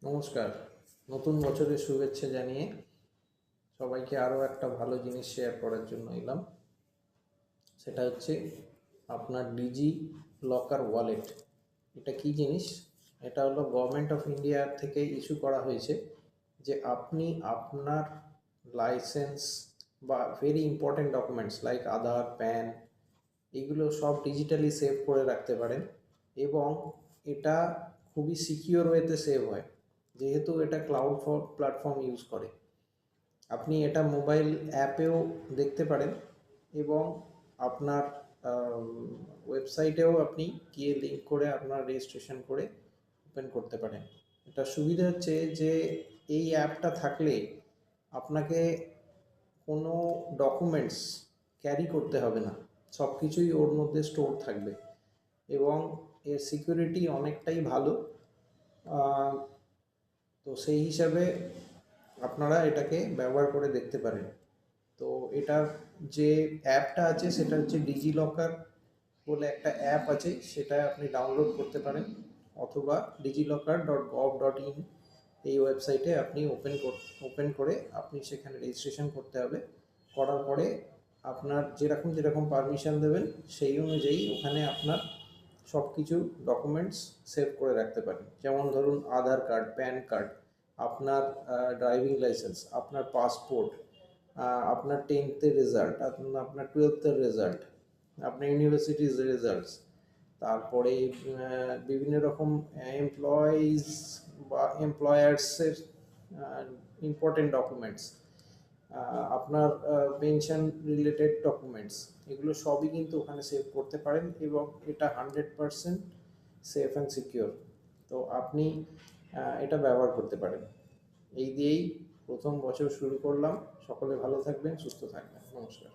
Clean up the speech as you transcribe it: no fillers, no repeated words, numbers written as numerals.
নমস্কার। নতুন বছরের শুভেচ্ছা জানিয়ে সবাইকে আরও একটা ভালো জিনিস শেয়ার করার জন্য এলাম। সেটা হচ্ছে আপনার ডিজি লকার ওয়ালেট। এটা কি জিনিস? এটা হলো গভর্নমেন্ট অফ ইন্ডিয়া থেকে ইস্যু করা হয়েছে যে আপনি আপনার লাইসেন্স বা ভেরি ইম্পর্ট্যান্ট ডকুমেন্টস লাইক আধার, প্যান, এগুলো সব ডিজিটালি সেভ করে রাখতে পারেন এবং এটা খুবই সিকিওর ওয়েতে সেভ হয়, যেহেতু এটা ক্লাউড প্ল্যাটফর্ম ইউজ করে। আপনি এটা মোবাইল অ্যাপেও দেখতে পারেন এবং আপনার ওয়েবসাইটেও আপনি গিয়ে লিঙ্ক করে আপনার রেজিস্ট্রেশন করে ওপেন করতে পারেন। এটা সুবিধা হচ্ছে যে এই অ্যাপটা থাকলে আপনাকে কোনো ডকুমেন্টস ক্যারি করতে হবে না, সব কিছুই ওর মধ্যে স্টোর থাকবে এবং এর সিকিউরিটি অনেকটাই ভালো। তো সেই হিসাবে আপনারা এটাকে ব্যবহার করে দেখতে পারেন। তো এটার যে অ্যাপটা আছে সেটা হচ্ছে ডিজি লকার বলে একটা অ্যাপ আছে, সেটা আপনি ডাউনলোড করতে পারেন অথবা digilokar.gov.in এই ওয়েবসাইটে আপনি ওপেন করে আপনি সেখানে রেজিস্ট্রেশন করতে হবে। করার পরে আপনার যেরকম যেরকম পারমিশন দেবেন সেই অনুযায়ী ওখানে আপনার সব কিছু ডকুমেন্টস সেভ করে রাখতে পারেন। যেমন ধরুন আধার কার্ড, প্যান কার্ড, আপনার ড্রাইভিং লাইসেন্স, আপনার পাসপোর্ট, আপনার 10th-এর রেজাল্ট, আপনার 12th-এর রেজাল্ট, আপনার ইউনিভার্সিটির রেজাল্টস, তারপরে বিভিন্ন রকম এমপ্লয়িজ বা এমপ্লয়ার্সের ইম্পর্টেন্ট ডকুমেন্টস, আপনার পেনশন রিলেটেড ডকুমেন্টস, এগুলো সবই কিন্তু ওখানে সেভ করতে পারেন এবং এটা 100% সেফ অ্যান্ড সিকিওর। তো আপনি এটা ব্যবহার করতে পারেন। এই দিয়েই প্রথম বছর শুরু করলাম। সকলে ভালো থাকবেন, সুস্থ থাকবেন। নমস্কার।